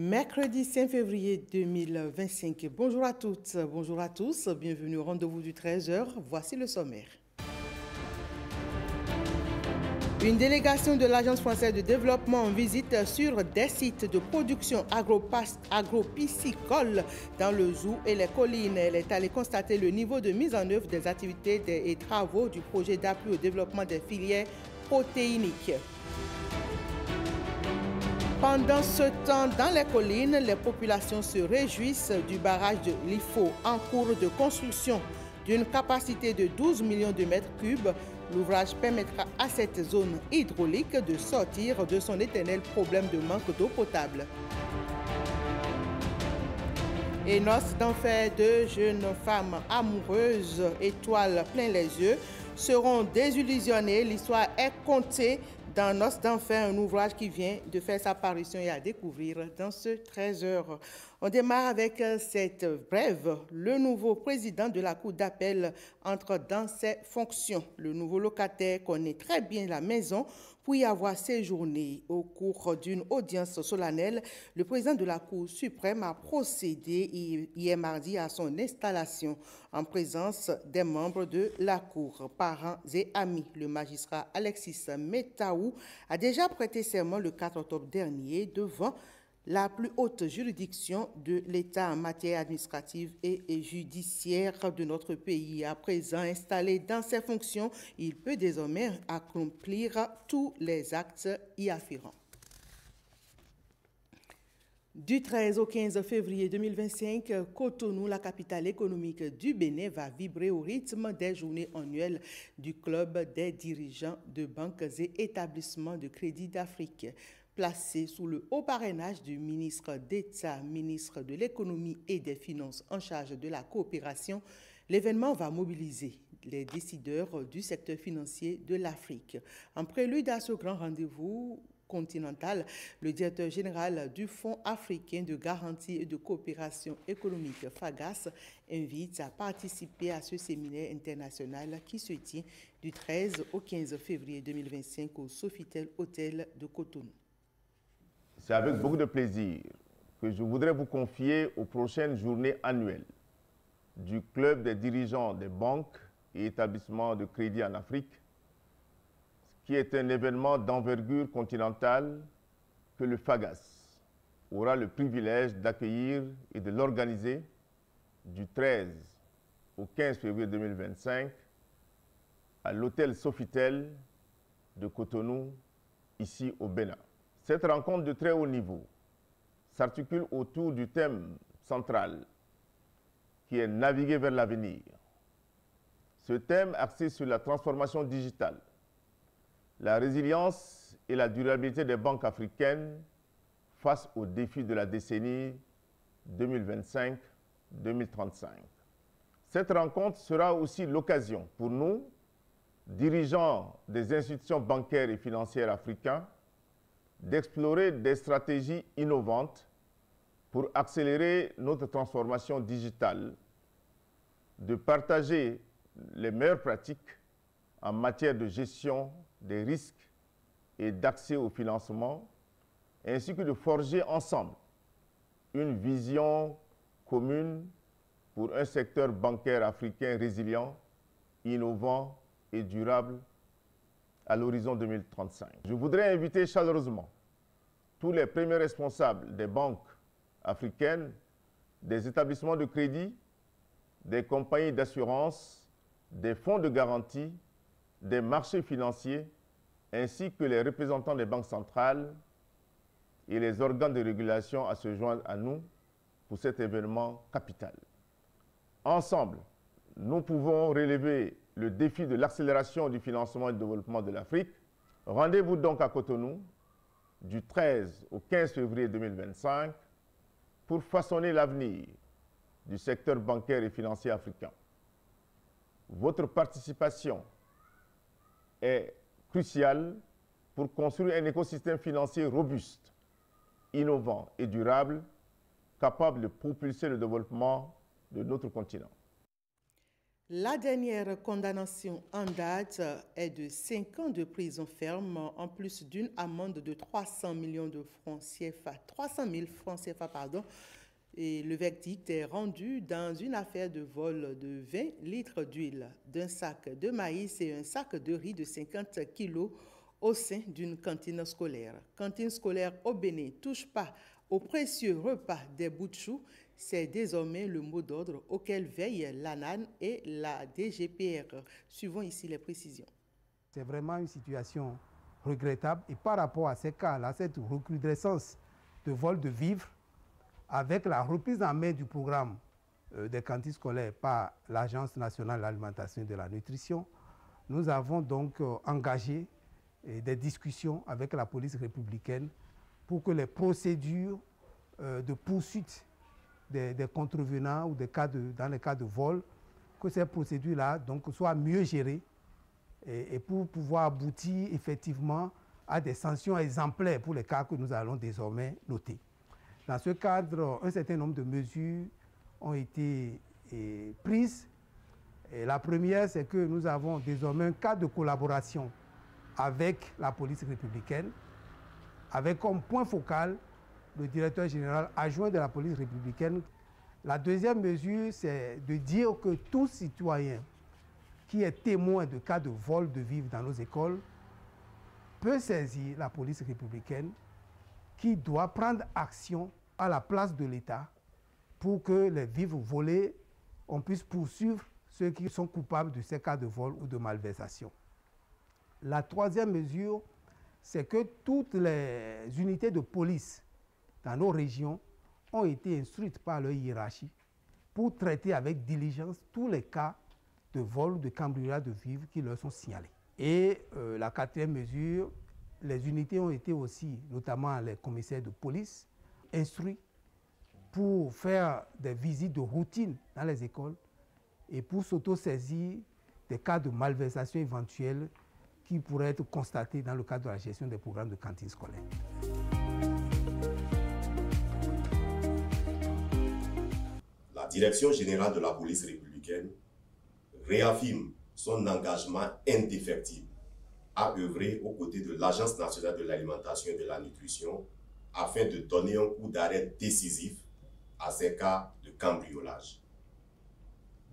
Mercredi 5 février 2025. Bonjour à toutes, bonjour à tous. Bienvenue au rendez-vous du 13h. Voici le sommaire. Une délégation de l'Agence française de développement en visite sur des sites de production agropiscicole dans le Zou et les collines. Elle est allée constater le niveau de mise en œuvre des activités et travaux du projet d'appui au développement des filières protéiniques. Pendant ce temps, dans les collines, les populations se réjouissent du barrage de l'IFO en cours de construction. D'une capacité de 12 millions de mètres cubes, l'ouvrage permettra à cette zone hydraulique de sortir de son éternel problème de manque d'eau potable. Et noces d'enfer, deux jeunes femmes amoureuses, étoiles plein les yeux, seront désillusionnées. L'histoire est contée dans Noces d'enfer, un ouvrage qui vient de faire sa parution et à découvrir dans ce 13h. On démarre avec cette brève. Le nouveau président de la Cour d'appel entre dans ses fonctions. Le nouveau locataire connaît très bien la maison pour y avoir séjourné. Au cours d'une audience solennelle, le président de la Cour suprême a procédé hier mardi à son installation en présence des membres de la Cour, parents et amis. Le magistrat Alexis Metaou a déjà prêté serment le 4 octobre dernier devant la plus haute juridiction de l'État en matière administrative et judiciaire de notre pays. À présent installé dans ses fonctions, il peut désormais accomplir tous les actes y afférents. Du 13 au 15 février 2025, Cotonou, la capitale économique du Bénin, va vibrer au rythme des journées annuelles du Club des dirigeants de banques et établissements de crédit d'Afrique. Placé sous le haut parrainage du ministre d'État, ministre de l'Économie et des Finances en charge de la coopération, l'événement va mobiliser les décideurs du secteur financier de l'Afrique. En prélude à ce grand rendez-vous continental, le directeur général du Fonds africain de garantie et de coopération économique, FAGAS, invite à participer à ce séminaire international qui se tient du 13 au 15 février 2025 au Sofitel Hôtel de Cotonou. C'est avec beaucoup de plaisir que je voudrais vous confier aux prochaines journées annuelles du Club des dirigeants des banques et établissements de crédit en Afrique, qui est un événement d'envergure continentale que le FAGAS aura le privilège d'accueillir et de l'organiser du 13 au 15 février 2025 à l'hôtel Sofitel de Cotonou, ici au Bénin. Cette rencontre de très haut niveau s'articule autour du thème central qui est naviguer vers l'avenir. Ce thème axé sur la transformation digitale, la résilience et la durabilité des banques africaines face aux défis de la décennie 2025-2035. Cette rencontre sera aussi l'occasion pour nous, dirigeants des institutions bancaires et financières africaines, d'explorer des stratégies innovantes pour accélérer notre transformation digitale, de partager les meilleures pratiques en matière de gestion des risques et d'accès au financement, ainsi que de forger ensemble une vision commune pour un secteur bancaire africain résilient, innovant et durable à l'horizon 2035. Je voudrais inviter chaleureusement tous les premiers responsables des banques africaines, des établissements de crédit, des compagnies d'assurance, des fonds de garantie, des marchés financiers, ainsi que les représentants des banques centrales et les organes de régulation à se joindre à nous pour cet événement capital. Ensemble, nous pouvons relever le défi de l'accélération du financement et du développement de l'Afrique. Rendez-vous donc à Cotonou du 13 au 15 février 2025 pour façonner l'avenir du secteur bancaire et financier africain. Votre participation est cruciale pour construire un écosystème financier robuste, innovant et durable, capable de propulser le développement de notre continent. La dernière condamnation en date est de 5 ans de prison ferme, en plus d'une amende de 300 millions de francs CFA, 300 000 francs CFA, pardon. Et le verdict est rendu dans une affaire de vol de 20 litres d'huile, d'un sac de maïs et un sac de riz de 50 kilos au sein d'une cantine scolaire. Cantine scolaire au Bénin, touche pas au précieux repas des bouts de chou, c'est désormais le mot d'ordre auquel veillent l'ANAN et la DGPR. Suivons ici les précisions. C'est vraiment une situation regrettable et par rapport à ces cas-là, cette recrudescence de vol de vivres, avec la reprise en main du programme des cantines scolaires par l'Agence nationale de l'alimentation et de la nutrition, nous avons donc engagé des discussions avec la police républicaine pour que les procédures de poursuite des contrevenants ou dans les cas de vol, que ces procédures-là soient mieux gérées et pour pouvoir aboutir effectivement à des sanctions exemplaires pour les cas que nous allons désormais noter. Dans ce cadre, un certain nombre de mesures ont été prises. Et la première, c'est que nous avons désormais un cadre de collaboration avec la police républicaine, avec comme point focal le directeur général adjoint de la police républicaine. La deuxième mesure, c'est de dire que tout citoyen qui est témoin de cas de vol de vivres dans nos écoles peut saisir la police républicaine qui doit prendre action à la place de l'État pour que les vivres volés, on puisse poursuivre ceux qui sont coupables de ces cas de vol ou de malversation. La troisième mesure, c'est que toutes les unités de police dans nos régions ont été instruites par leur hiérarchie pour traiter avec diligence tous les cas de vol ou de cambriolage de vivres qui leur sont signalés. Et la quatrième mesure, les unités ont été aussi, notamment les commissaires de police, instruits pour faire des visites de routine dans les écoles et pour s'auto-saisir des cas de malversation éventuelle qui pourraient être constatés dans le cadre de la gestion des programmes de cantines scolaires. La Direction générale de la police républicaine réaffirme son engagement indéfectible à œuvrer aux côtés de l'Agence nationale de l'alimentation et de la nutrition afin de donner un coup d'arrêt décisif à ces cas de cambriolage.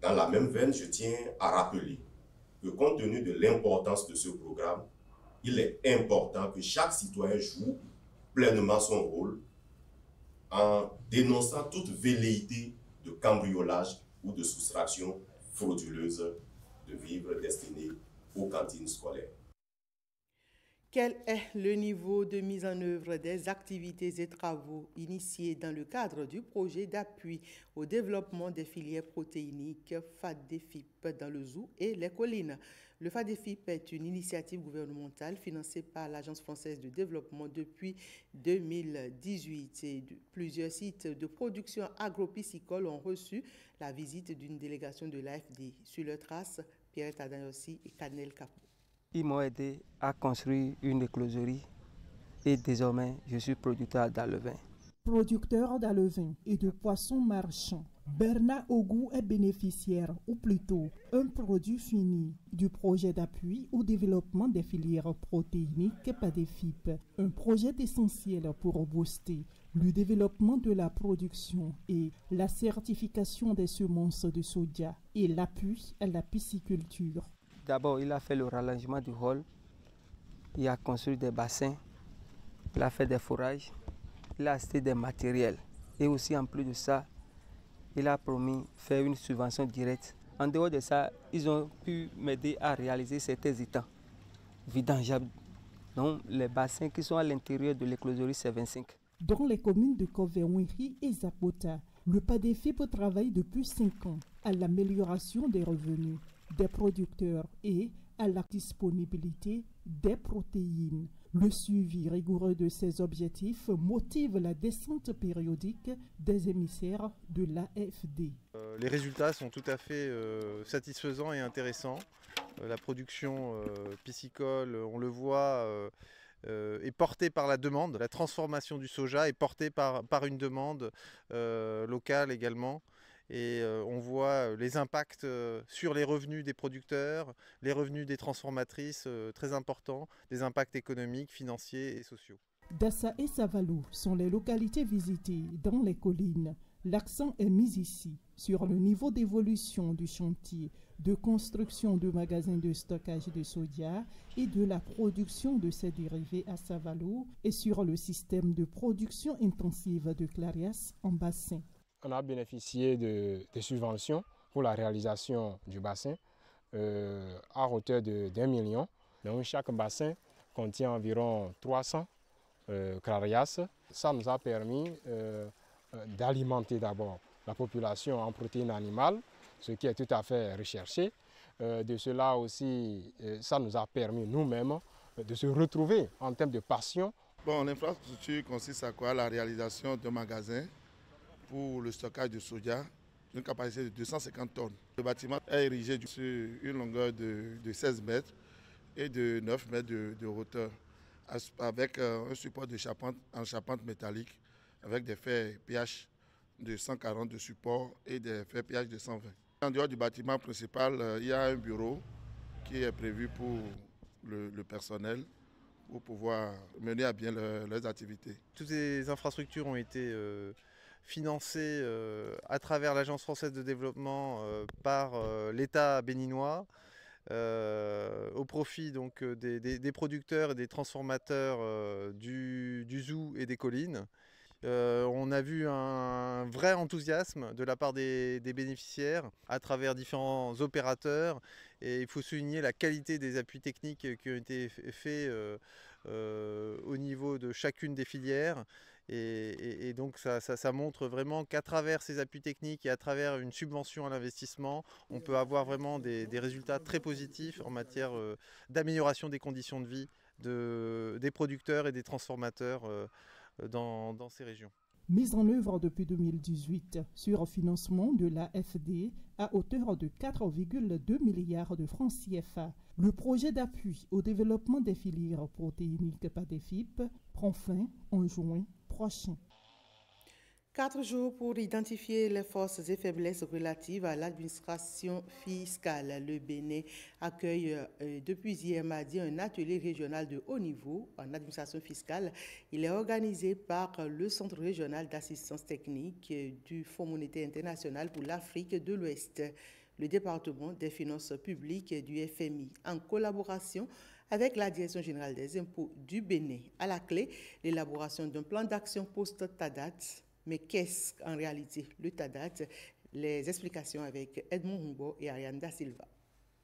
Dans la même veine, je tiens à rappeler que compte tenu de l'importance de ce programme, il est important que chaque citoyen joue pleinement son rôle en dénonçant toute velléité de cambriolage ou de soustraction frauduleuse de vivres destinés aux cantines scolaires. Quel est le niveau de mise en œuvre des activités et travaux initiés dans le cadre du projet d'appui au développement des filières protéiniques FADEFIP dans le Zou et les collines? Le FADEFIP est une initiative gouvernementale financée par l'Agence française de développement depuis 2018. Et plusieurs sites de production agro-piscicole ont reçu la visite d'une délégation de l'AFD. Sur leur trace, Pierre Tadayossi et Canel Capou. Ils m'ont aidé à construire une écloserie et désormais je suis producteur d'alevin. Producteur d'alevin et de poissons marchands, Bernard Ogou est bénéficiaire, ou plutôt un produit fini, du projet d'appui au développement des filières protéiniques FADEFIP, un projet essentiel pour booster le développement de la production et la certification des semences de soja et l'appui à la pisciculture. D'abord, il a fait le rallongement du hall, il a construit des bassins, il a fait des fourrages, il a acheté des matériels. Et aussi, en plus de ça, il a promis de faire une subvention directe. En dehors de ça, ils ont pu m'aider à réaliser certains étangs vidangeables. Donc, les bassins qui sont à l'intérieur de l'écloserie, c'est 25. Dans les communes de Kovewiri et Zapota, le FADEFIP travaille depuis 5 ans à l'amélioration des revenus des producteurs et à la disponibilité des protéines. Le suivi rigoureux de ces objectifs motive la descente périodique des émissaires de l'AFD. Les résultats sont tout à fait satisfaisants et intéressants. La production piscicole, on le voit, est portée par la demande. La transformation du soja est portée par une demande locale également. et on voit les impacts sur les revenus des producteurs, les revenus des transformatrices très importants, des impacts économiques, financiers et sociaux. Dassa et Savalou sont les localités visitées dans les collines. L'accent est mis ici sur le niveau d'évolution du chantier de construction de magasins de stockage de soja et de la production de ses dérivés à Savalou et sur le système de production intensive de Clarias en bassin. On a bénéficié de subventions pour la réalisation du bassin à hauteur de 1 million. Donc chaque bassin contient environ 300 Clarias. Ça nous a permis d'alimenter d'abord la population en protéines animales, ce qui est tout à fait recherché. De cela aussi, ça nous a permis nous-mêmes de se retrouver en termes de passion. Bon, l'infrastructure consiste à quoi? La réalisation d'un magasin pour le stockage de soja d'une capacité de 250 tonnes. Le bâtiment est érigé sur une longueur de 16 mètres et de 9 mètres de hauteur, avec un support de charpente en charpente métallique, avec des fers pH de 140 de support et des fers pH de 120. En dehors du bâtiment principal, il y a un bureau qui est prévu pour le personnel pour pouvoir mener à bien leurs activités. Toutes ces infrastructures ont été financées à travers l'Agence française de développement par l'État béninois. Au profit donc des producteurs et des transformateurs du zoo et des collines. On a vu un vrai enthousiasme de la part des bénéficiaires à travers différents opérateurs, et il faut souligner la qualité des appuis techniques qui ont été faits au niveau de chacune des filières. Et donc ça montre vraiment qu'à travers ces appuis techniques et à travers une subvention à l'investissement, on peut avoir vraiment des résultats très positifs en matière d'amélioration des conditions de vie des producteurs et des transformateurs dans ces régions. Mise en œuvre depuis 2018 sur financement de l'AFD à hauteur de 4,2 milliards de francs CFA. Le projet d'appui au développement des filières protéiniques PADEFIP prend fin en juin prochain. 4 jours pour identifier les forces et faiblesses relatives à l'administration fiscale. Le Bénin accueille depuis hier mardi un atelier régional de haut niveau en administration fiscale. Il est organisé par le Centre régional d'assistance technique du Fonds monétaire international pour l'Afrique de l'Ouest, le département des finances publiques du FMI, en collaboration avec la Direction générale des impôts du Bénin. À la clé, l'élaboration d'un plan d'action post-TADAT. Mais qu'est-ce en réalité le TADAT? Les explications avec Edmond Humbo et Ariane Da Silva.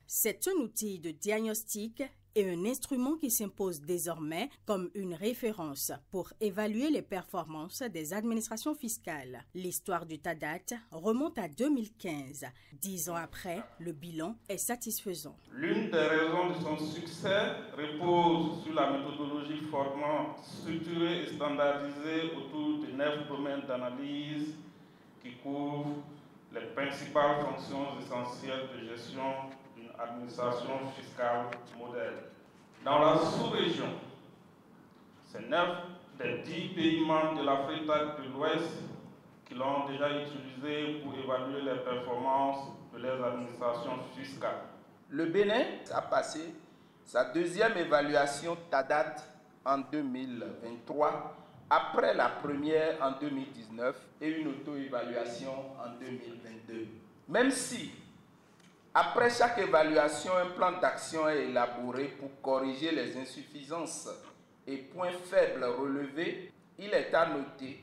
C'est un outil de diagnostic et un instrument qui s'impose désormais comme une référence pour évaluer les performances des administrations fiscales. L'histoire du TADAT remonte à 2015. 10 ans après, le bilan est satisfaisant. L'une des raisons de son succès repose sur la méthodologie formant, structurée et standardisée autour de 9 domaines d'analyse qui couvrent les principales fonctions essentielles de gestion d'une administration fiscale modèle. Dans la sous-région, c'est 9 des 10 pays membres de l'Afrique de l'Ouest qui l'ont déjà utilisé pour évaluer les performances de leurs administrations fiscales. Le Bénin a passé sa deuxième évaluation TADAT en 2023, après la première en 2019 et une auto-évaluation en 2022. Même si, après chaque évaluation, un plan d'action est élaboré pour corriger les insuffisances et points faibles relevés, il est à noter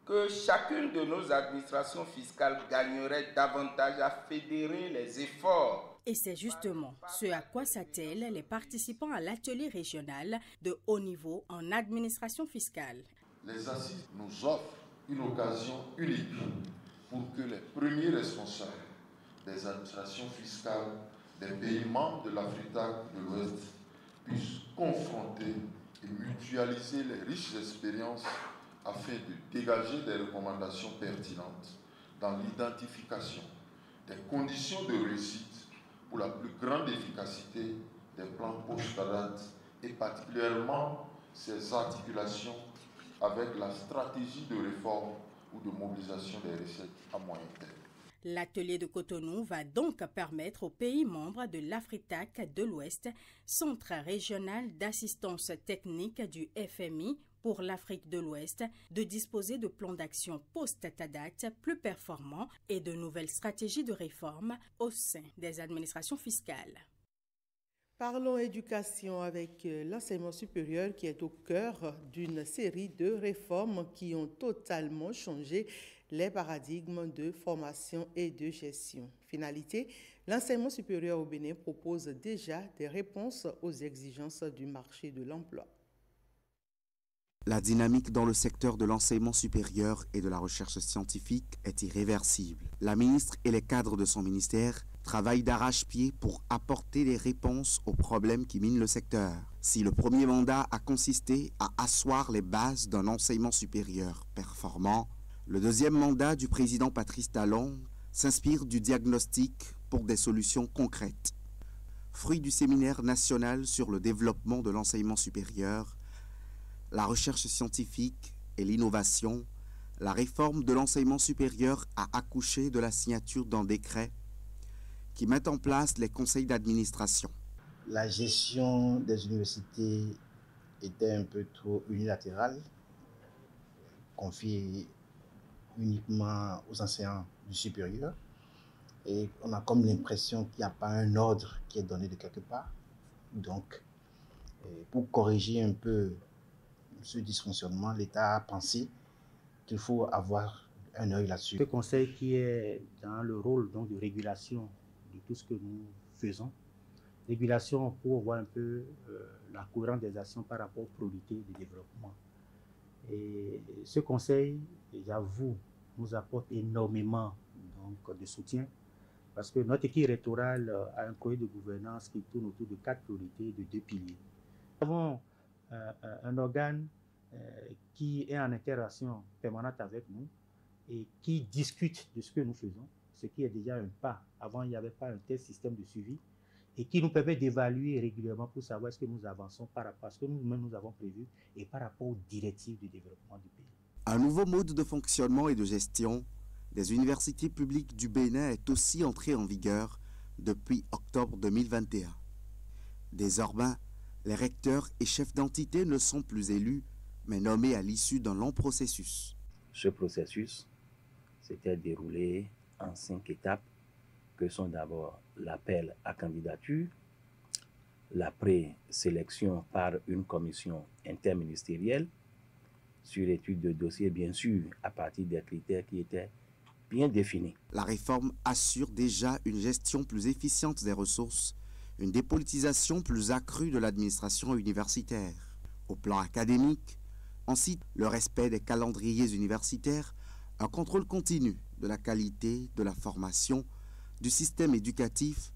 que chacune de nos administrations fiscales gagnerait davantage à fédérer les efforts. Et c'est justement ce à quoi s'attellent les participants à l'atelier régional de haut niveau en administration fiscale. Les assises nous offrent une occasion unique pour que les premiers responsables des administrations fiscales des pays membres de l'Afrique de l'Ouest puissent confronter et mutualiser les riches expériences afin de dégager des recommandations pertinentes dans l'identification des conditions de réussite pour la plus grande efficacité des plans post-TADAT et particulièrement ses articulations avec la stratégie de réforme ou de mobilisation des recettes à moyen terme. L'atelier de Cotonou va donc permettre aux pays membres de l'Afritak de l'Ouest, centre régional d'assistance technique du FMI pour l'Afrique de l'Ouest, de disposer de plans d'action post-TADAT plus performants et de nouvelles stratégies de réforme au sein des administrations fiscales. Parlons éducation avec l'enseignement supérieur qui est au cœur d'une série de réformes qui ont totalement changé les paradigmes de formation et de gestion. Finalité, l'enseignement supérieur au Bénin propose déjà des réponses aux exigences du marché de l'emploi. La dynamique dans le secteur de l'enseignement supérieur et de la recherche scientifique est irréversible. La ministre et les cadres de son ministère travaillent d'arrache-pied pour apporter des réponses aux problèmes qui minent le secteur. Si le premier mandat a consisté à asseoir les bases d'un enseignement supérieur performant, le deuxième mandat du président Patrice Talon s'inspire du diagnostic pour des solutions concrètes. Fruit du séminaire national sur le développement de l'enseignement supérieur, la recherche scientifique et l'innovation, la réforme de l'enseignement supérieur a accouché de la signature d'un décret qui met en place les conseils d'administration. La gestion des universités était un peu trop unilatérale, confiée uniquement aux enseignants du supérieur. Et on a comme l'impression qu'il n'y a pas un ordre qui est donné de quelque part. Donc, pour corriger un peu ce dysfonctionnement, l'État a pensé qu'il faut avoir un œil là-dessus. Ce conseil qui est dans le rôle donc, de régulation de tout ce que nous faisons, régulation pour voir un peu la cohérence des actions par rapport aux priorités de développement. Et ce conseil, j'avoue, nous apporte énormément donc, de soutien parce que notre équipe rectorale a un projet de gouvernance qui tourne autour de 4 priorités de 2 piliers. Nous avons un organe qui est en interaction permanente avec nous et qui discute de ce que nous faisons, ce qui est déjà un pas. Avant, il n'y avait pas un tel système de suivi et qui nous permet d'évaluer régulièrement pour savoir est-ce que nous avançons par rapport à ce que nous-mêmes nous avons prévu et par rapport aux directives de développement du pays. Un nouveau mode de fonctionnement et de gestion des universités publiques du Bénin est aussi entré en vigueur depuis octobre 2021. Désormais, les recteurs et chefs d'entité ne sont plus élus, mais nommés à l'issue d'un long processus. Ce processus s'était déroulé en 5 étapes, que sont d'abord l'appel à candidature, la présélection par une commission interministérielle, sur étude de dossier, bien sûr, à partir des critères qui étaient bien définis. La réforme assure déjà une gestion plus efficiente des ressources, une dépolitisation plus accrue de l'administration universitaire. Au plan académique, on cite le respect des calendriers universitaires, un contrôle continu de la qualité de la formation, du système éducatif,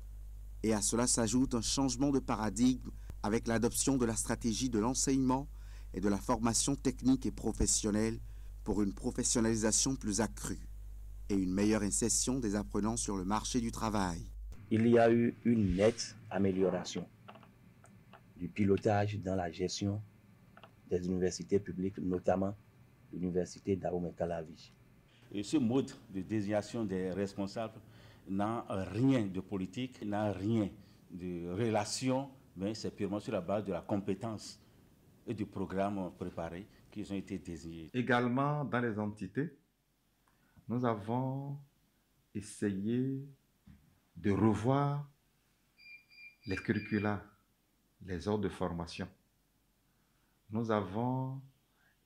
et à cela s'ajoute un changement de paradigme avec l'adoption de la stratégie de l'enseignement et de la formation technique et professionnelle pour une professionnalisation plus accrue et une meilleure insertion des apprenants sur le marché du travail. Il y a eu une nette amélioration du pilotage dans la gestion des universités publiques, notamment l'université d'Ahomey-Calavi. Ce mode de désignation des responsables n'a rien de politique, n'a rien de relation, mais c'est purement sur la base de la compétence et du programme préparé qu'ils ont été désignés. Également, dans les entités, nous avons essayé de revoir les curricula, les ordres de formation. Nous avons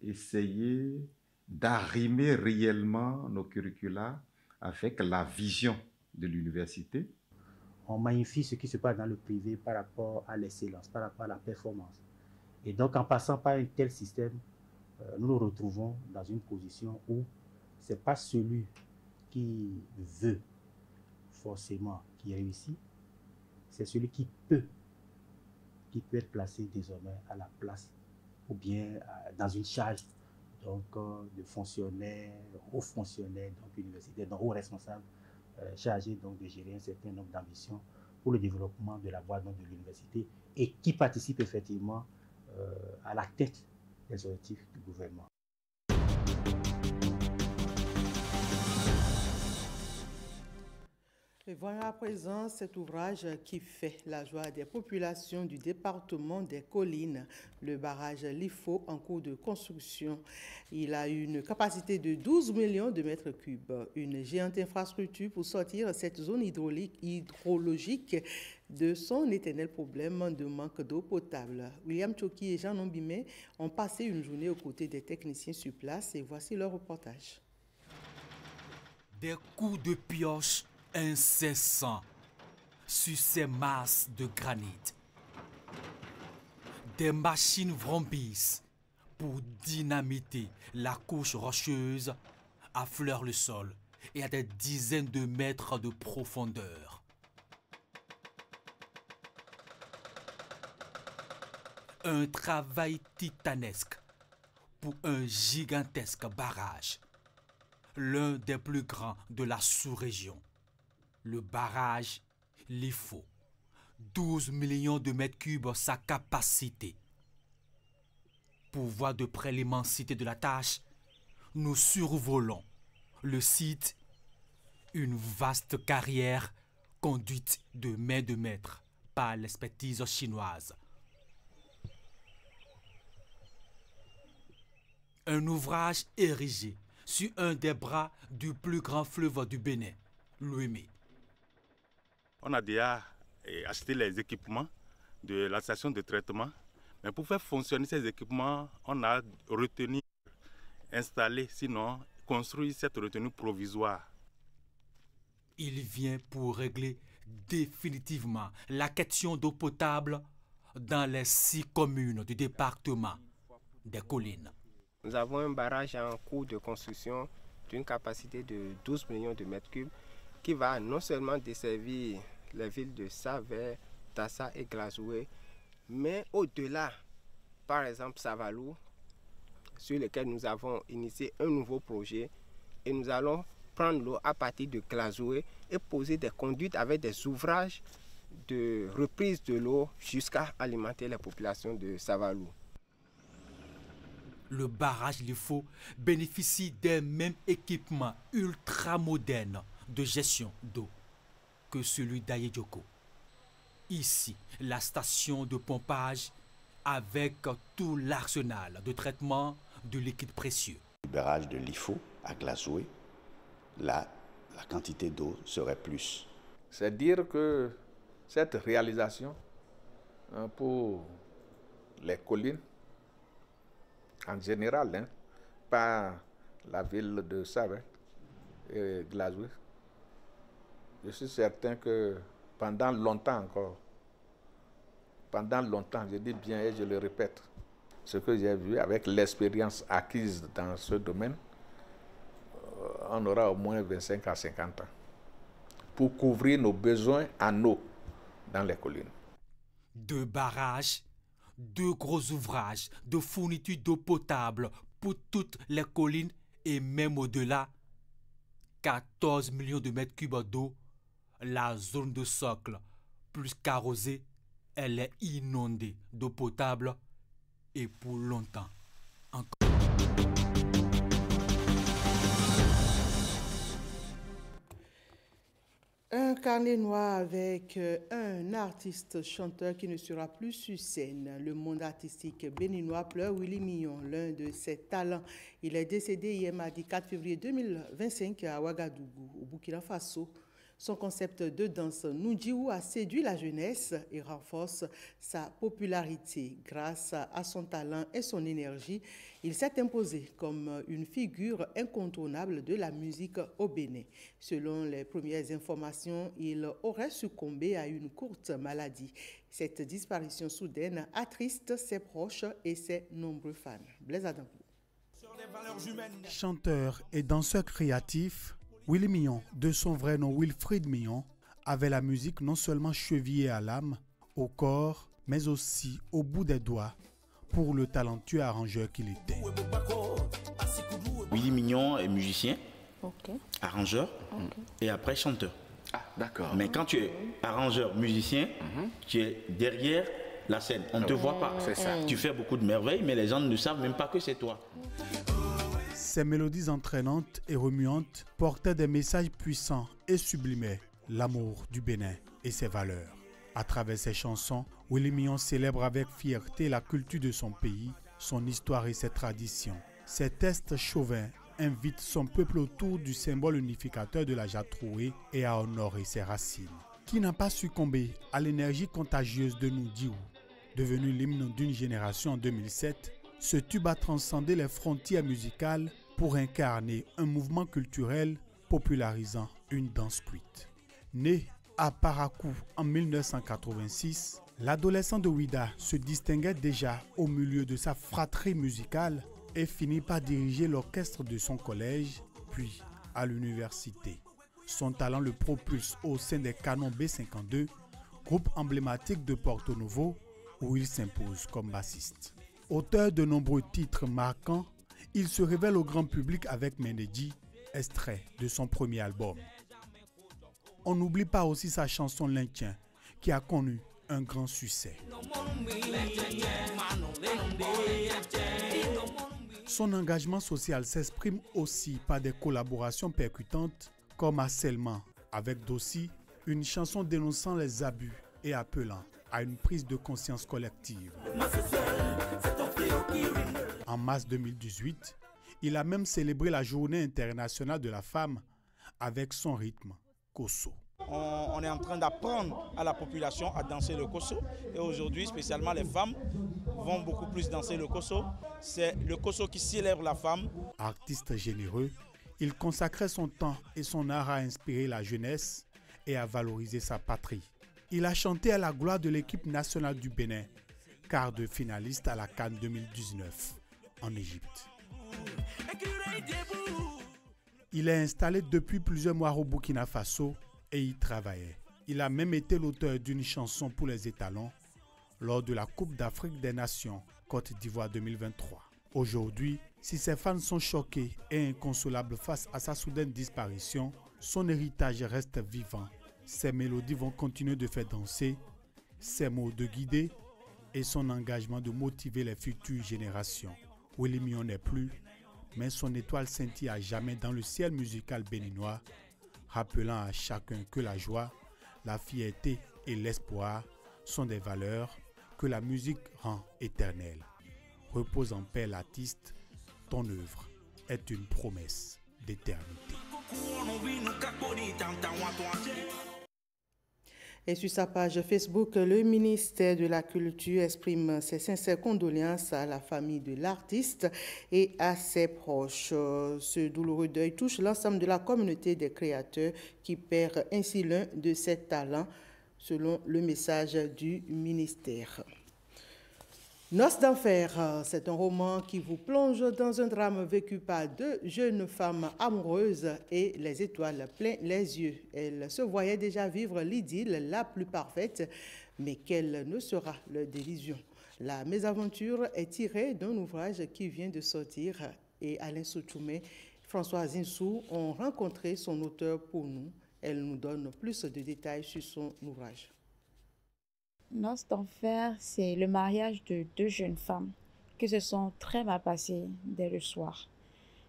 essayé d'arrimer réellement nos curricula avec la vision de l'université. On magnifie ce qui se passe dans le privé par rapport à l'excellence, par rapport à la performance. Et donc, en passant par un tel système, nous nous retrouvons dans une position où ce n'est pas celui qui veut forcément qui réussit, c'est celui qui peut être placé désormais à la place ou bien dans une charge donc, de fonctionnaires, hauts fonctionnaires, donc universitaires, donc hauts responsables chargés donc, de gérer un certain nombre d'ambitions pour le développement de la voie donc, de l'université et qui participent effectivement à la tête des objectifs du gouvernement. Et voilà à présent cet ouvrage qui fait la joie des populations du département des Collines, le barrage Lifo en cours de construction. Il a une capacité de 12 millions de mètres cubes, une géante infrastructure pour sortir cette zone hydrologique de son éternel problème de manque d'eau potable. William Choki et Jean Nombimé ont passé une journée aux côtés des techniciens sur place et voici leur reportage. Des coups de pioche incessants sur ces masses de granit. Des machines vrombissent pour dynamiter la couche rocheuse à fleur le sol et à des dizaines de mètres de profondeur. Un travail titanesque pour un gigantesque barrage, l'un des plus grands de la sous-région. Le barrage Lifo, 12 millions de mètres cubes sa capacité. Pour voir de près l'immensité de la tâche, nous survolons le site, une vaste carrière conduite de main de maître par l'expertise chinoise. Un ouvrage érigé sur un des bras du plus grand fleuve du Bénin, l'Ouémé. On a déjà acheté les équipements de la station de traitement, mais pour faire fonctionner ces équipements, on a retenu, installé, sinon construit cette retenue provisoire. Il vient pour régler définitivement la question d'eau potable dans les 6 communes du département des Collines. Nous avons un barrage en cours de construction d'une capacité de 12 millions de mètres cubes qui va non seulement desservir les villes de Savè, Tassa et Glazoué, mais au-delà, par exemple Savalou, sur lequel nous avons initié un nouveau projet et nous allons prendre l'eau à partir de Glazoué et poser des conduites avec des ouvrages de reprise de l'eau jusqu'à alimenter les populations de Savalou. Le barrage Lifo bénéficie des mêmes équipements ultramodernes de gestion d'eau que celui d'Ayedjoko. Ici, la station de pompage avec tout l'arsenal de traitement de liquide précieux. Le barrage de Lifo à Glazoué, là, la quantité d'eau serait plus. C'est dire que cette réalisation pour les collines, en général, pas la ville de Savè et Glazoué. Je suis certain que pendant longtemps encore, je dis bien et je le répète, ce que j'ai vu avec l'expérience acquise dans ce domaine, on aura au moins 25 à 50 ans pour couvrir nos besoins en eau dans les collines. 2 barrages, 2 gros ouvrages de fourniture d'eau potable pour toutes les collines et même au-delà. 14 millions de mètres cubes d'eau. La zone de socle, plus qu'arrosée, elle est inondée d'eau potable et pour longtemps encore. Un carnet noir avec un artiste chanteur qui ne sera plus sur scène. Le monde artistique béninois pleure Willy Mignon, l'un de ses talents. Il est décédé hier mardi 4 février 2025 à Ouagadougou, au Burkina Faso. Son concept de danse Nunjiou a séduit la jeunesse et renforce sa popularité. Grâce à son talent et son énergie, il s'est imposé comme une figure incontournable de la musique au Bénin. Selon les premières informations, il aurait succombé à une courte maladie. Cette disparition soudaine attriste ses proches et ses nombreux fans. Blaise Adampo. Chanteur et danseur créatif, Willy Mignon, de son vrai nom Wilfried Mignon, avait la musique non seulement chevillée à l'âme, au corps, mais aussi au bout des doigts, pour le talentueux arrangeur qu'il était. Willy Mignon est musicien, arrangeur et après chanteur. Ah, d'accord. Mais quand tu es arrangeur, musicien, tu es derrière la scène. On ne te voit pas. C'est ça. Tu fais beaucoup de merveilles, mais les gens ne savent même pas que c'est toi. Ses mélodies entraînantes et remuantes portaient des messages puissants et sublimaient. l'amour du Bénin et ses valeurs. À travers ses chansons, Willy Millon célèbre avec fierté la culture de son pays, son histoire et ses traditions. Ses textes chauvins invitent son peuple autour du symbole unificateur de la Jatroué et à honorer ses racines. Qui n'a pas succombé à l'énergie contagieuse de Noudiou, devenu l'hymne d'une génération en 2007, ce tube a transcendé les frontières musicales pour incarner un mouvement culturel popularisant une danse cuite. Né à Parakou en 1986, l'adolescent de Ouida se distinguait déjà au milieu de sa fratrie musicale et finit par diriger l'orchestre de son collège, puis à l'université. Son talent le propulse au sein des Canons B52, groupe emblématique de Porto Novo, où il s'impose comme bassiste. Auteur de nombreux titres marquants, il se révèle au grand public avec Menedji, extrait de son premier album. On n'oublie pas aussi sa chanson L'Intien, qui a connu un grand succès. Son engagement social s'exprime aussi par des collaborations percutantes, comme à Selman avec Dossi, une chanson dénonçant les abus et appelant à une prise de conscience collective. En mars 2018, il a même célébré la Journée internationale de la femme avec son rythme Kosso. On est en train d'apprendre à la population à danser le Kosso. Et aujourd'hui, spécialement les femmes, vont beaucoup plus danser le Kosso. C'est le Kosso qui célèbre la femme. Artiste généreux, il consacrait son temps et son art à inspirer la jeunesse et à valoriser sa patrie. Il a chanté à la gloire de l'équipe nationale du Bénin, quart de finaliste à la CAN 2019 en Égypte. Il est installé depuis plusieurs mois au Burkina Faso et y travaillait. Il a même été l'auteur d'une chanson pour les étalons lors de la Coupe d'Afrique des Nations Côte d'Ivoire 2023. Aujourd'hui, si ses fans sont choqués et inconsolables face à sa soudaine disparition, son héritage reste vivant. Ses mélodies vont continuer de faire danser, ses mots de guider et son engagement de motiver les futures générations. Willy Millon n'est plus, mais son étoile scintille à jamais dans le ciel musical béninois, rappelant à chacun que la joie, la fierté et l'espoir sont des valeurs que la musique rend éternelles. Repose en paix l'artiste, ton œuvre est une promesse d'éternité. Et sur sa page Facebook, le ministère de la Culture exprime ses sincères condoléances à la famille de l'artiste et à ses proches. Ce douloureux deuil touche l'ensemble de la communauté des créateurs qui perd ainsi l'un de ses talents, selon le message du ministère. Noces d'enfer, c'est un roman qui vous plonge dans un drame vécu par deux jeunes femmes amoureuses et les étoiles plein les yeux. Elles se voyaient déjà vivre l'idylle la plus parfaite, mais quelle ne sera leur délusion? La mésaventure est tirée d'un ouvrage qui vient de sortir et Alain Soutoumé, Françoise Insou ont rencontré son auteur pour nous. Elle nous donne plus de détails sur son ouvrage. Noces d'enfer, c'est le mariage de deux jeunes femmes qui se sont très mal passées dès le soir.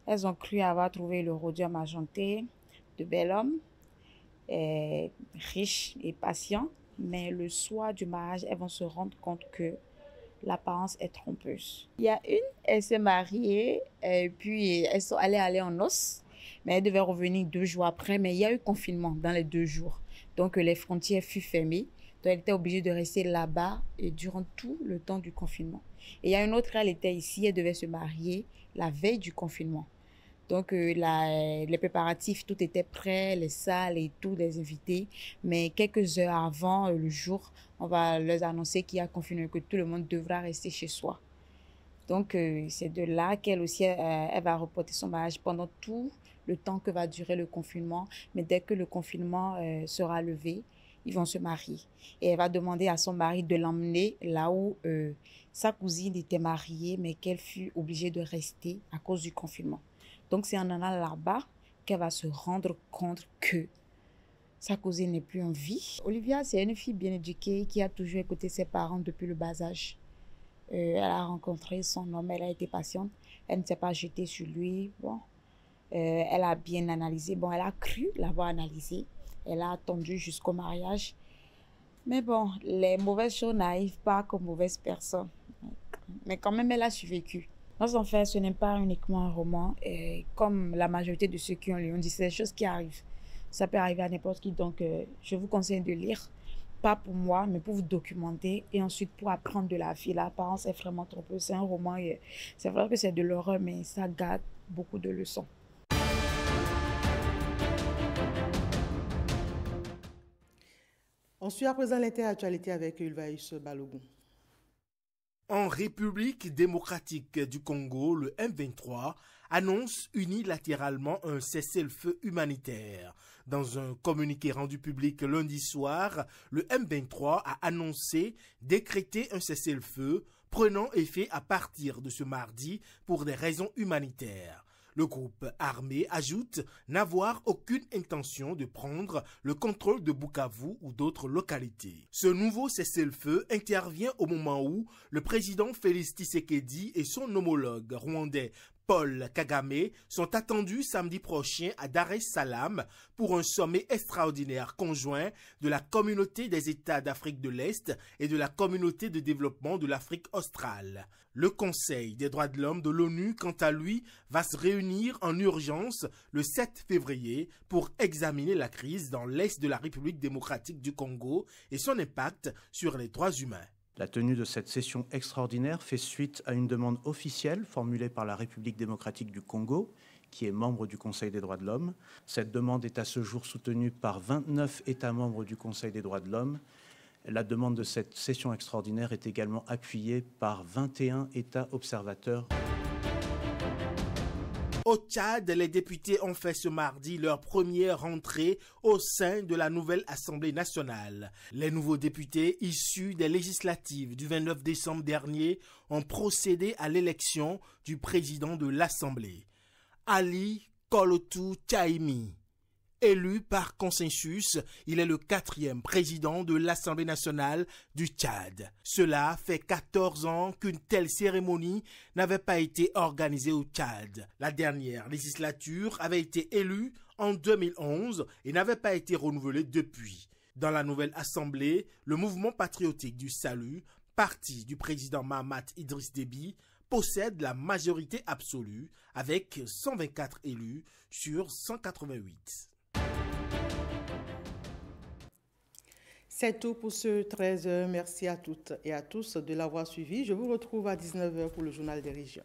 Elles ont cru avoir trouvé le rodium argenté de bel homme, riche et patient, mais le soir du mariage, elles vont se rendre compte que l'apparence est trompeuse. Il y a une, elle s'est mariée, et puis elles sont allées en noces, mais elles devaient revenir 2 jours après, mais il y a eu confinement dans les 2 jours. Donc les frontières furent fermées. Donc, elle était obligée de rester là-bas et durant tout le temps du confinement. Et il y a une autre, elle était ici, elle devait se marier la veille du confinement. Donc, les préparatifs, tout était prêt, les salles et tout, les invités. Mais quelques heures avant le jour, on va leur annoncer qu'il y a confinement, que tout le monde devra rester chez soi. Donc, c'est de là qu'elle aussi, elle va reporter son mariage pendant tout le temps que va durer le confinement. Mais dès que le confinement sera levé, ils vont se marier. Et elle va demander à son mari de l'emmener là où sa cousine était mariée, mais qu'elle fut obligée de rester à cause du confinement. Donc, c'est en allant là-bas qu'elle va se rendre compte que sa cousine n'est plus en vie. Olivia, c'est une fille bien éduquée qui a toujours écouté ses parents depuis le bas âge. Elle a rencontré son homme, elle a été patiente. Elle ne s'est pas jetée sur lui. Bon, elle a bien analysé. Bon, elle a cru l'avoir analysé. Elle a attendu jusqu'au mariage. Mais bon, les mauvaises choses n'arrivent pas qu'aux mauvaises personnes. Mais quand même, elle a survécu. Noces d'enfer, ce n'est pas uniquement un roman. Et comme la majorité de ceux qui ont lu, on dit c'est des choses qui arrivent. Ça peut arriver à n'importe qui. Donc, je vous conseille de lire. Pas pour moi, mais pour vous documenter. Et ensuite, pour apprendre de la vie. L'apparence est vraiment trompeuse. C'est un roman. C'est vrai que c'est de l'horreur, mais ça garde beaucoup de leçons. On suit à présent l'interactualité avec Ulvaïs Balogun. En République démocratique du Congo, le M23 annonce unilatéralement un cessez-le-feu humanitaire. Dans un communiqué rendu public lundi soir, le M23 a annoncé décréter un cessez-le-feu prenant effet à partir de ce mardi pour des raisons humanitaires. Le groupe armé ajoute n'avoir aucune intention de prendre le contrôle de Bukavu ou d'autres localités. Ce nouveau cessez-le-feu intervient au moment où le président Félix Tshisekedi et son homologue rwandais Paul Kagame sont attendus samedi prochain à Dar es Salaam pour un sommet extraordinaire conjoint de la Communauté des États d'Afrique de l'Est et de la Communauté de développement de l'Afrique australe. Le Conseil des droits de l'homme de l'ONU, quant à lui, va se réunir en urgence le 7 février pour examiner la crise dans l'Est de la République démocratique du Congo et son impact sur les droits humains. La tenue de cette session extraordinaire fait suite à une demande officielle formulée par la République démocratique du Congo, qui est membre du Conseil des droits de l'homme. Cette demande est à ce jour soutenue par 29 États membres du Conseil des droits de l'homme. La demande de cette session extraordinaire est également appuyée par 21 États observateurs. Au Tchad, les députés ont fait ce mardi leur première rentrée au sein de la nouvelle Assemblée nationale. Les nouveaux députés issus des législatives du 29 décembre dernier ont procédé à l'élection du président de l'Assemblée, Ali Kolotou Tchaimi. Élu par consensus, il est le 4e président de l'Assemblée nationale du Tchad. Cela fait 14 ans qu'une telle cérémonie n'avait pas été organisée au Tchad. La dernière législature avait été élue en 2011 et n'avait pas été renouvelée depuis. Dans la nouvelle Assemblée, le mouvement patriotique du salut, parti du président Mahamat Idriss Déby, possède la majorité absolue avec 124 élus sur 188. C'est tout pour ce 13h. Merci à toutes et à tous de l'avoir suivi. Je vous retrouve à 19h pour le journal des régions.